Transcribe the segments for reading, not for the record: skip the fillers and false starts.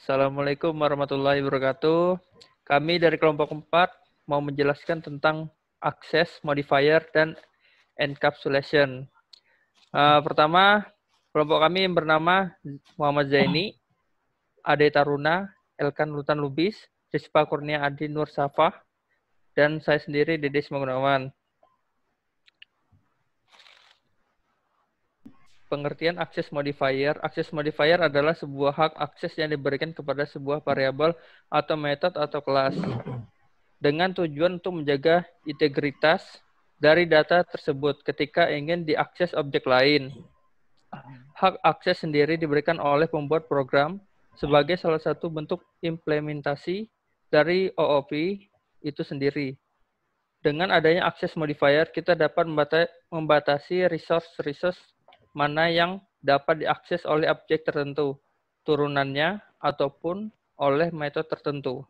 Assalamualaikum warahmatullahi wabarakatuh. Kami dari kelompok 4 mau menjelaskan tentang access modifier dan encapsulation. Pertama, kelompok kami yang bernama Muhammad Zaini, Ade Taruna, Elkan Lutan Lubis, Rizpa Kurnia Adi Nur Safah, dan saya sendiri Dedes Gunawan. Pengertian akses modifier. Akses modifier adalah sebuah hak akses yang diberikan kepada sebuah variabel atau metode atau kelas dengan tujuan untuk menjaga integritas dari data tersebut ketika ingin diakses objek lain. Hak akses sendiri diberikan oleh pembuat program sebagai salah satu bentuk implementasi dari OOP itu sendiri. Dengan adanya akses modifier, kita dapat membatasi resource mana yang dapat diakses oleh objek tertentu, turunannya, ataupun oleh metode tertentu.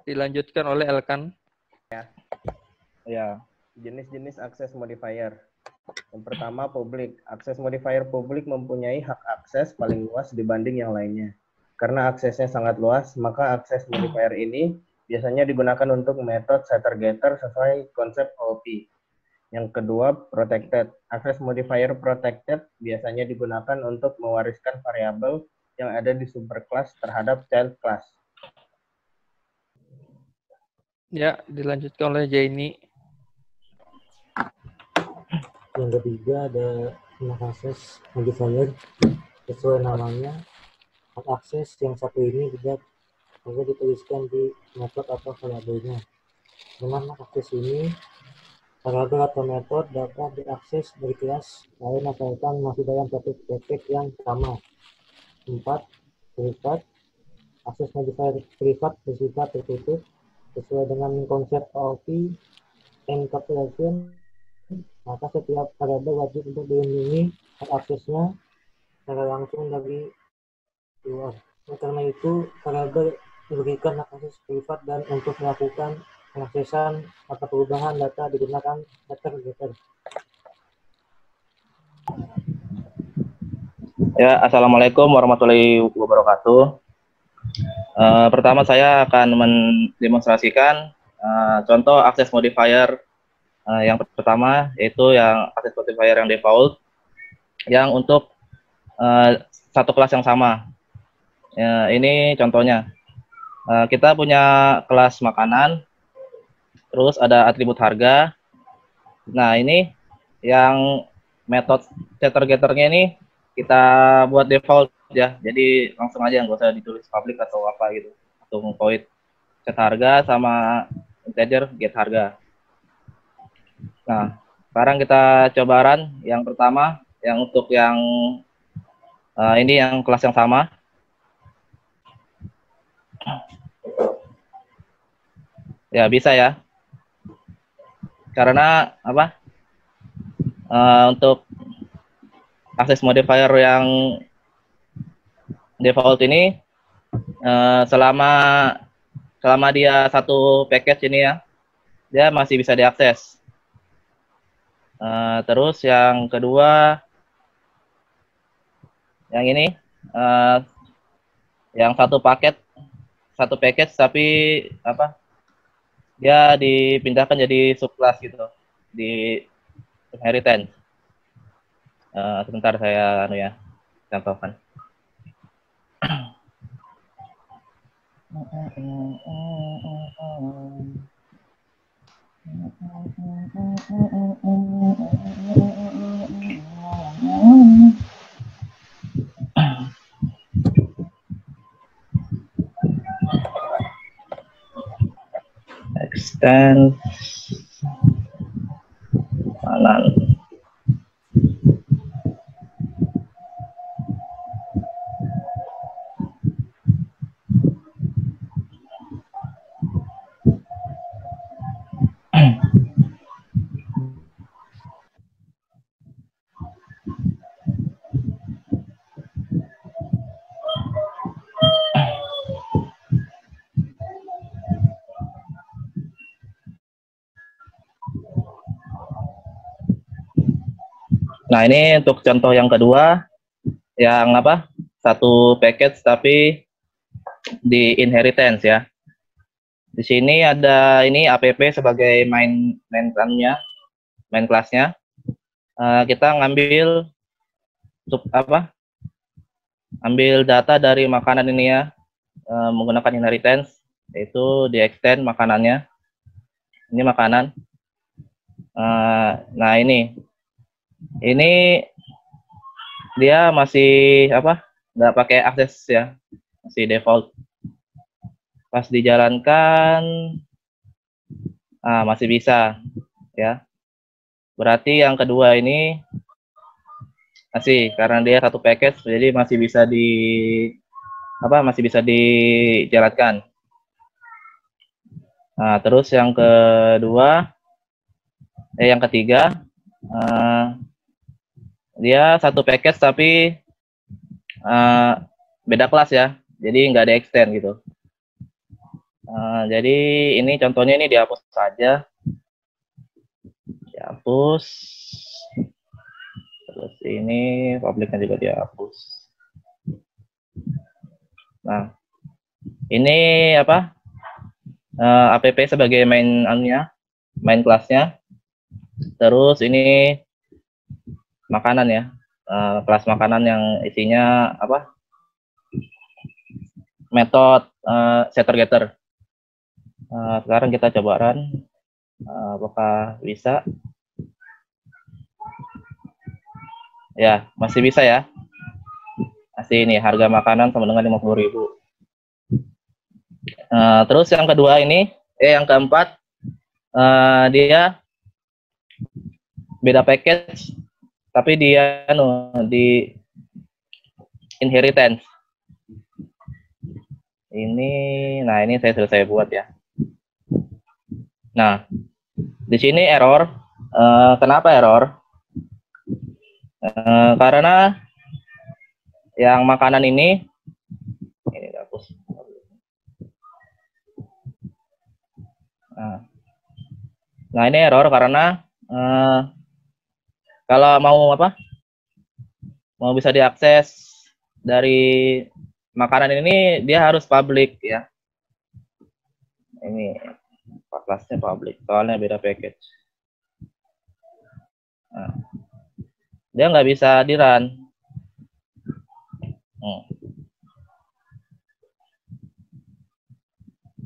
Dilanjutkan oleh Elkan. Ya, jenis-jenis akses modifier. Yang pertama, publik. Akses modifier publik mempunyai hak akses paling luas dibanding yang lainnya. Karena aksesnya sangat luas, maka akses modifier ini biasanya digunakan untuk metode setter-getter sesuai konsep OOP. Yang kedua, protected. Akses modifier protected biasanya digunakan untuk mewariskan variabel yang ada di superclass terhadap child class. Ya, dilanjutkan oleh Jaini. Yang ketiga ada akses modifier. Sesuai namanya, hak akses yang satu ini tidak perlu dituliskan di metode atau variabelnya. Dengan hak akses ini, variabel atau metode dapat diakses dari kelas lain asalkan masih dalam satu package yang sama. 4. Privat. Akses modifier privat bersifat tertutup sesuai dengan konsep OOP encapsulation, maka setiap variabel wajib untuk dilindungi hak aksesnya secara langsung dari luar. Karena itu, variabel diberikan hak akses privat dan untuk melakukan pengaksesan atau perubahan data digunakan setter-getter. Ya, assalamualaikum warahmatullahi wabarakatuh. Pertama saya akan mendemonstrasikan contoh akses modifier yang pertama, yaitu yang akses modifier yang default, yang untuk satu kelas yang sama. Ini contohnya. Kita punya kelas makanan, terus ada atribut harga. Nah, ini yang metode setter-getternya ini kita buat default ya. Jadi langsung aja, nggak usah ditulis public atau apa gitu. Atau void set harga sama integer get harga. Nah, sekarang kita coba run yang pertama, yang untuk yang ini yang kelas yang sama. Ya, bisa ya. Karena apa? Untuk akses modifier yang default ini selama dia satu package ini ya, dia masih bisa diakses. Terus yang kedua, yang ini yang satu package tapi apa? Dia dipindahkan jadi subclass gitu di inheritance. Sebentar saya contohkan. Extend kanan. Nah, ini untuk contoh yang kedua, yang apa? satu package tapi di inheritance ya. Di sini ada ini app sebagai main class-nya. Kita ngambil ambil data dari makanan ini ya, menggunakan inheritance, yaitu di extend makanannya. Ini makanan. Nah ini dia masih nggak pakai akses ya, masih default. Pas dijalankan masih bisa ya. Berarti yang kedua ini masih, karena dia satu package jadi masih bisa dijalankan. Nah, terus yang ketiga dia satu package tapi beda kelas ya, jadi nggak ada extend gitu. Jadi ini contohnya ini dihapus saja, dihapus. Terus ini publiknya juga dihapus. Nah, ini app sebagai main kelasnya. Terus ini makanan ya, kelas makanan yang isinya metode setter getter. Sekarang kita coba run, apakah bisa? Ya, masih bisa ya. Masih ini harga makanan sama dengan 50.000. Terus yang kedua ini, yang keempat, dia beda package, tapi dia di inheritance. Ini saya selesai buat ya. Nah, di sini error. Kenapa error? Karena yang makanan ini hapus. Nah, ini error karena kalau mau bisa diakses dari makanan ini, dia harus public ya. Ini kelasnya public, soalnya beda package. Nah, dia nggak bisa di run.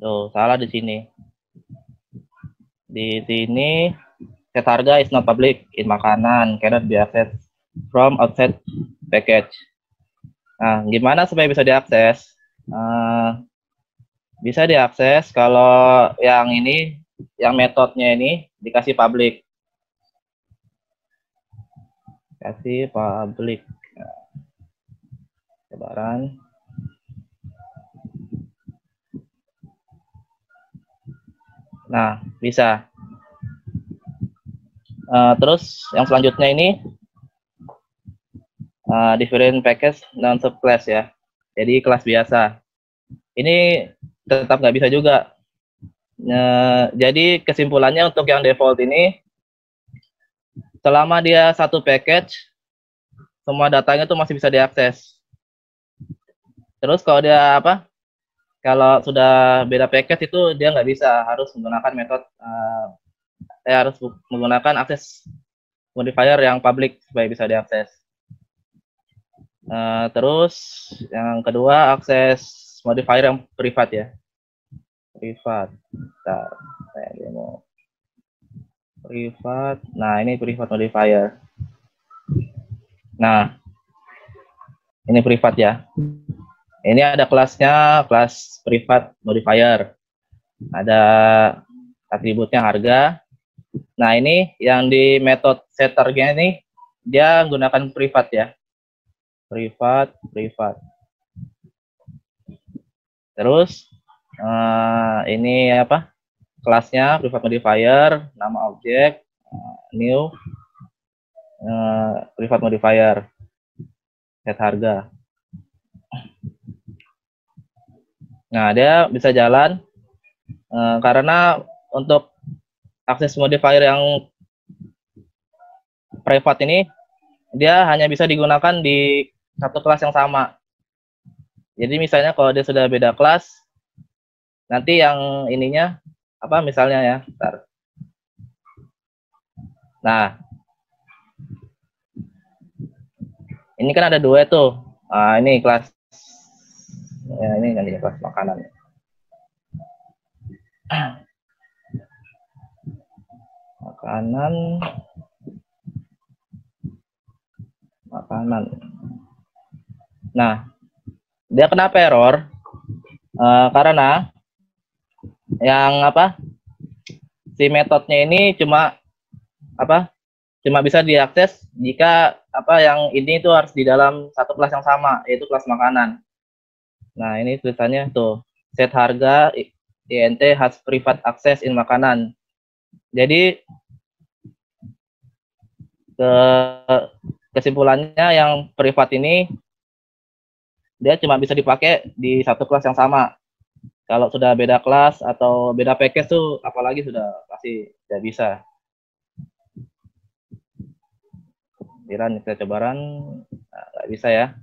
Tuh, salah di sini. Di sini set harga is not public in makanan, cannot be accessed from outside package. Nah, gimana supaya bisa diakses? Bisa diakses kalau yang ini, yang metodenya ini dikasih public. Kasih public. Sebaran. Nah, bisa. Terus yang selanjutnya ini different package non subclass ya. Jadi kelas biasa. Ini tetap nggak bisa juga. Jadi kesimpulannya untuk yang default ini, selama dia satu package, semua datanya tuh masih bisa diakses. Terus kalau dia kalau sudah beda package itu dia nggak bisa, harus menggunakan metode harus menggunakan akses modifier yang public supaya bisa diakses. Terus yang kedua, akses modifier yang privat ya. Privat. Saya demo. Privat. Nah, ini privat modifier. Nah, ini privat ya. Ini ada kelasnya, kelas privat modifier. Ada atributnya harga. Nah, ini yang di metode setternya ini, dia menggunakan privat ya. Privat. Terus, ini kelasnya privat modifier, nama objek, new, privat modifier, set harga. Nah, dia bisa jalan karena untuk akses modifier yang privat ini, dia hanya bisa digunakan di satu kelas yang sama. Jadi misalnya kalau dia sudah beda kelas, nanti yang ininya apa misalnya ya, bentar. Nah, ini kan ada dua tuh. Nah, ini kelas, ya ini kan kelas makanan. Makanan. Nah, dia kenapa error? Karena yang apa? Si metodenya ini cuma apa? Cuma bisa diakses jika apa yang ini itu harus di dalam satu kelas yang sama, yaitu kelas makanan. Nah, ini tulisannya tuh, set harga INT has private access in makanan. Jadi kesimpulannya yang privat ini dia cuma bisa dipakai di satu kelas yang sama. Kalau sudah beda kelas atau beda package tuh apalagi sudah pasti tidak bisa. Kita coba run, nggak bisa ya.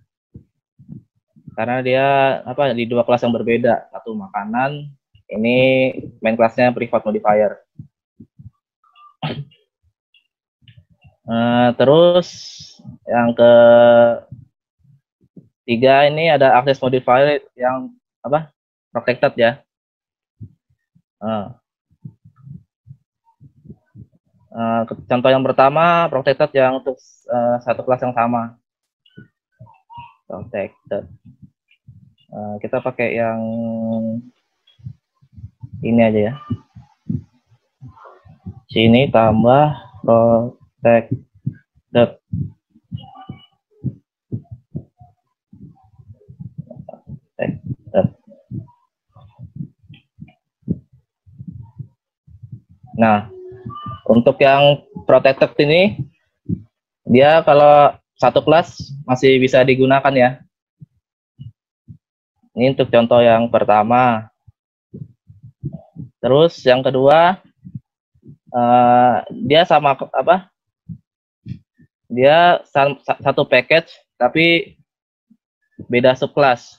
Karena dia apa di dua kelas yang berbeda, satu makanan, ini main kelasnya private modifier. Terus yang ketiga ini ada access modifier yang apa protected ya. Contoh yang pertama protected yang untuk satu kelas yang sama. Protected. Kita pakai yang ini aja ya. Sini tambah protected. Nah, untuk yang protected ini, dia kalau satu kelas masih bisa digunakan ya. Ini untuk contoh yang pertama. Terus yang kedua, dia sama apa? Dia satu package tapi beda subclass.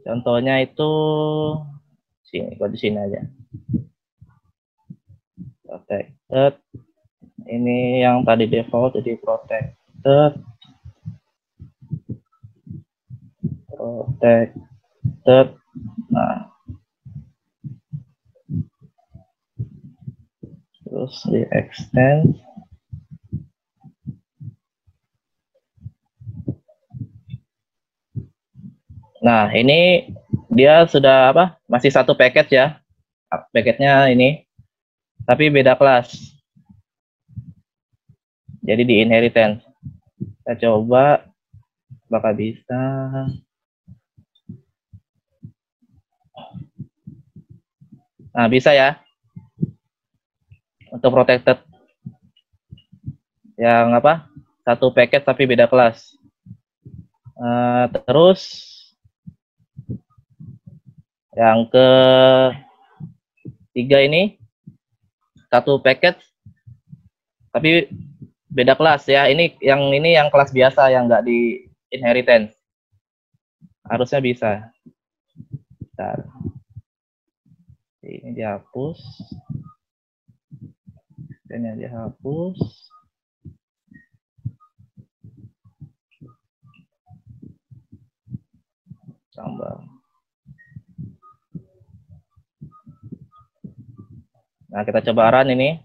Contohnya itu sini, di sini aja. Protected. Ini yang tadi default jadi protected. Nah, terus di extend. Nah, ini dia sudah apa? Masih satu package ya. Package-nya ini, tapi beda kelas. Jadi di inheritance. Kita coba, bakal bisa. Nah, bisa ya. Untuk protected yang apa? Satu paket tapi beda kelas. Terus yang ketiga ini satu paket tapi beda kelas ya. Ini yang kelas biasa yang nggak di inheritance. Harusnya bisa. Bentar. Ini dihapus. Ini dihapus. Tambah. Nah, kita coba run ini.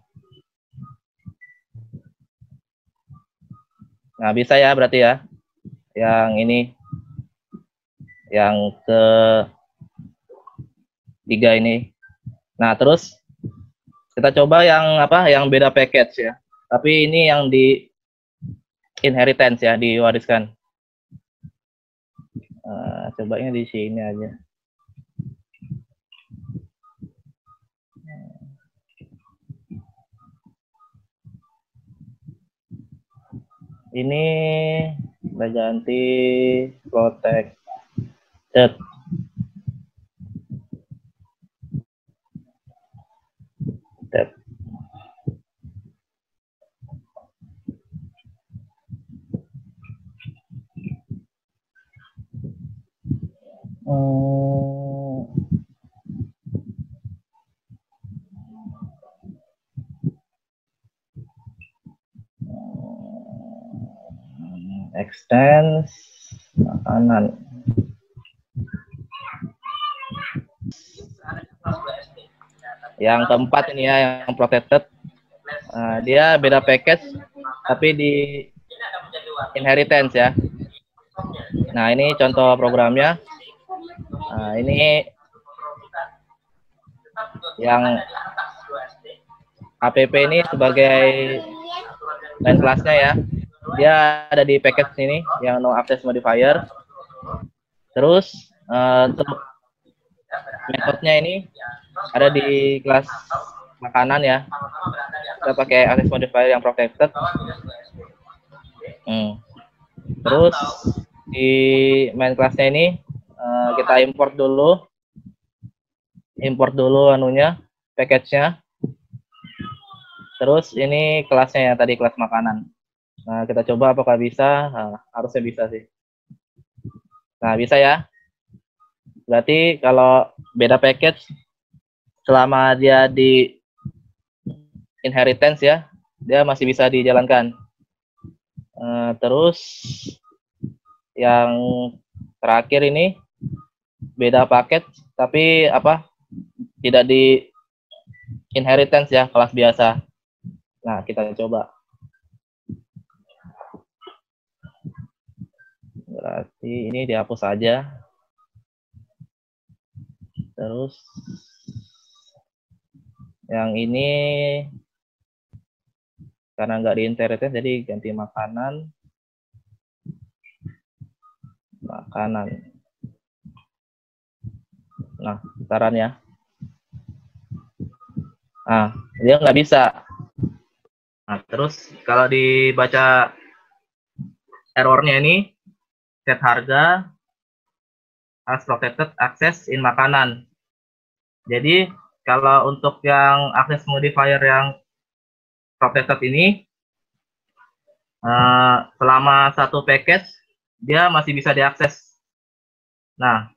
Nah, bisa ya berarti ya. Yang ini. Yang ketiga ini. Nah, terus kita coba yang apa? Yang beda package ya. Tapi ini yang di inheritance ya, diwariskan. Cobanya di sini aja. Ini kita ganti protected. Extends makanan. Yang keempat ini ya, yang protected. Dia beda package, tapi di inheritance ya. Nah, ini contoh programnya. Nah, ini yang app ini sebagai main kelasnya ya. Dia ada di package ini yang no access modifier. Terus untuk metodenya ini ada di kelas makanan ya. Kita pakai access modifier yang protected. Terus di main kelasnya ini kita import dulu anunya, package-nya. Terus ini kelasnya ya, tadi kelas makanan. Nah, kita coba apakah bisa. Nah, harusnya bisa sih. Nah, bisa ya. Berarti kalau beda package, selama dia di inheritance ya, dia masih bisa dijalankan. Terus yang terakhir ini beda paket, tapi tidak di inheritance ya, kelas biasa. Nah, kita coba. Berarti ini dihapus saja. Terus yang ini karena nggak di inheritance, jadi ganti makanan. Nah, saran ya. Nah, dia nggak bisa. Nah, terus kalau dibaca errornya ini, set harga as protected access in makanan. Jadi kalau untuk yang access modifier yang protected ini, selama satu package dia masih bisa diakses. Nah,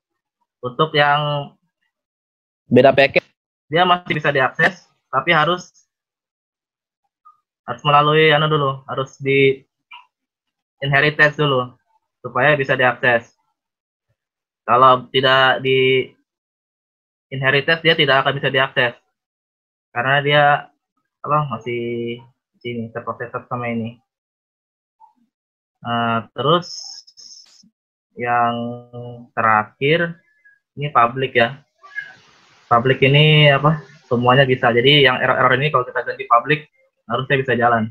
untuk yang beda package dia masih bisa diakses, tapi harus melalui harus di inheritance dulu supaya bisa diakses. Kalau tidak di inheritance dia tidak akan bisa diakses karena dia masih sini terprotected sama ini. Terus yang terakhir ini public ya. Public ini semuanya bisa. Jadi yang error ini kalau kita ganti public harusnya bisa jalan.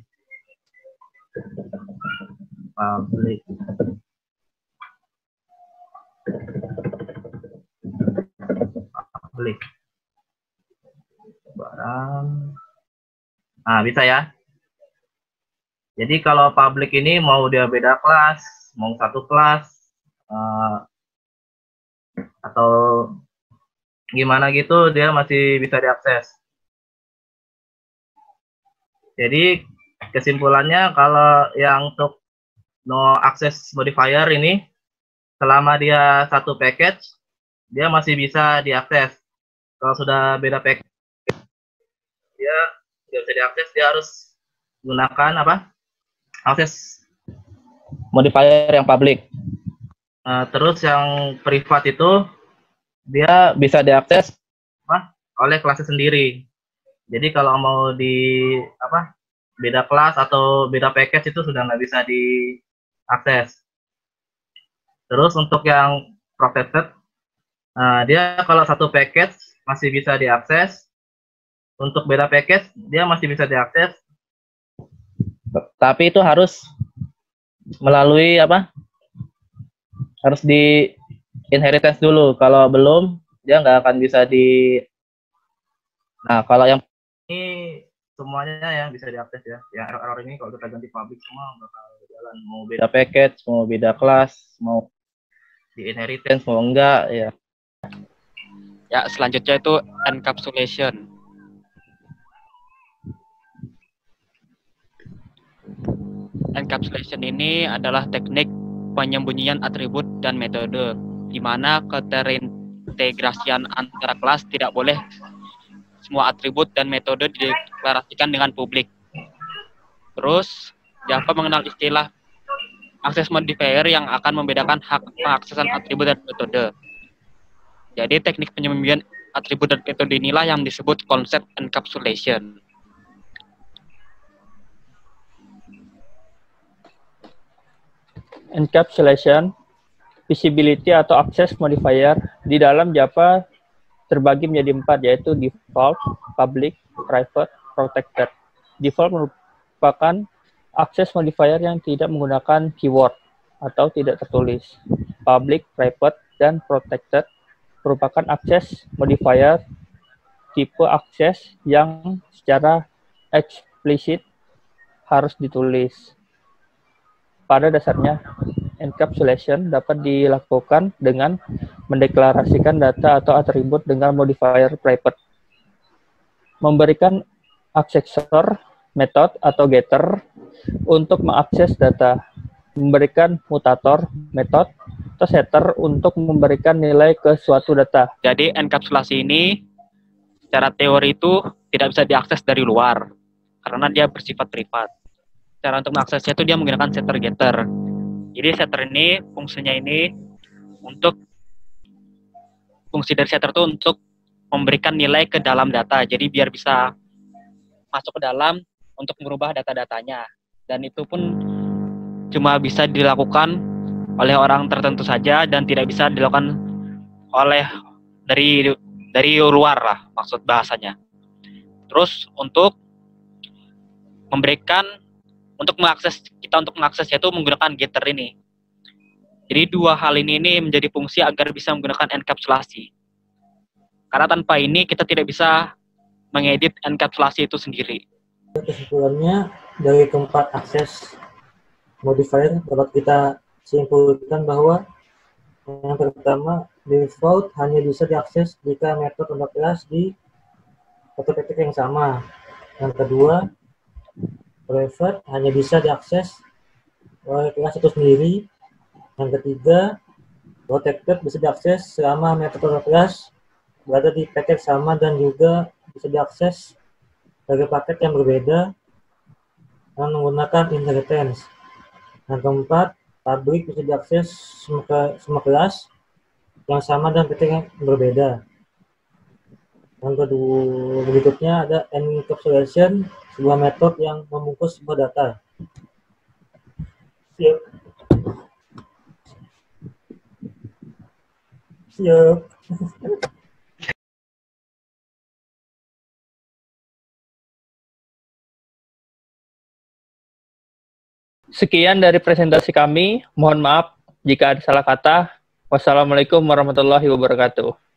Public. Barang. Nah, bisa ya. Jadi kalau public ini mau dia beda kelas, mau satu kelas, atau gimana gitu, dia masih bisa diakses. Jadi kesimpulannya kalau yang untuk no access modifier ini, selama dia satu package, dia masih bisa diakses. Kalau sudah beda package, dia tidak bisa diakses, dia harus gunakan access modifier yang public. Terus yang privat itu dia bisa diakses oleh kelasnya sendiri. Jadi kalau mau di beda kelas atau beda package itu sudah nggak bisa diakses. Terus untuk yang protected, dia kalau satu package masih bisa diakses. Untuk beda package dia masih bisa diakses. Tapi itu harus melalui harus di inheritance dulu. Kalau belum, dia nggak akan bisa di. Nah, kalau yang ini semuanya ya bisa diakses ya. Yang error ini kalau kita ganti public semua bakal jalan. Mau beda package, mau beda kelas, mau di inheritance, mau enggak ya. Ya, selanjutnya itu encapsulation. Encapsulation ini adalah teknik penyembunyian atribut dan metode di mana keterintegrasian antara kelas tidak boleh semua atribut dan metode dideklarasikan dengan publik. Terus, Java mengenal istilah access modifier yang akan membedakan hak pengaksesan atribut dan metode. Jadi, teknik penyembunyian atribut dan metode inilah yang disebut konsep encapsulation. Encapsulation, visibility atau access modifier di dalam Java terbagi menjadi 4, yaitu default, public, private, protected. Default merupakan access modifier yang tidak menggunakan keyword atau tidak tertulis. Public, private, dan protected merupakan access modifier tipe akses yang secara eksplisit harus ditulis. Pada dasarnya, encapsulation dapat dilakukan dengan mendeklarasikan data atau atribut dengan modifier private, memberikan aksesor, method atau getter untuk mengakses data, memberikan mutator, method, atau setter untuk memberikan nilai ke suatu data. Jadi enkapsulasi ini secara teori itu tidak bisa diakses dari luar karena dia bersifat privat. Cara untuk mengaksesnya itu dia menggunakan setter getter. Jadi setter ini fungsinya ini untuk fungsi dari setter itu untuk memberikan nilai ke dalam data. Jadi biar bisa masuk ke dalam untuk merubah data-datanya. Dan itu pun cuma bisa dilakukan oleh orang tertentu saja dan tidak bisa dilakukan oleh dari luar lah maksud bahasanya. Terus untuk mengaksesnya itu menggunakan getter ini. Jadi dua hal ini menjadi fungsi agar bisa menggunakan enkapsulasi. Karena tanpa ini kita tidak bisa mengedit enkapsulasi itu sendiri. Kesimpulannya dari keempat akses modifier dapat kita simpulkan bahwa yang pertama, default hanya bisa diakses jika metode atau kelas di metode yang sama. Yang kedua, private hanya bisa diakses oleh kelas itu sendiri. Yang ketiga, protected bisa diakses selama metode atau kelas berada di paket sama dan juga bisa diakses dari paket yang berbeda dengan menggunakan inheritance. Yang keempat, public bisa diakses semua kelas yang sama dan paket yang berbeda. Yang kedua, berikutnya ada encapsulation, sebuah metode yang membungkus sebuah data. Siap. Sekian dari presentasi kami. Mohon maaf jika ada salah kata. Wassalamualaikum warahmatullahi wabarakatuh.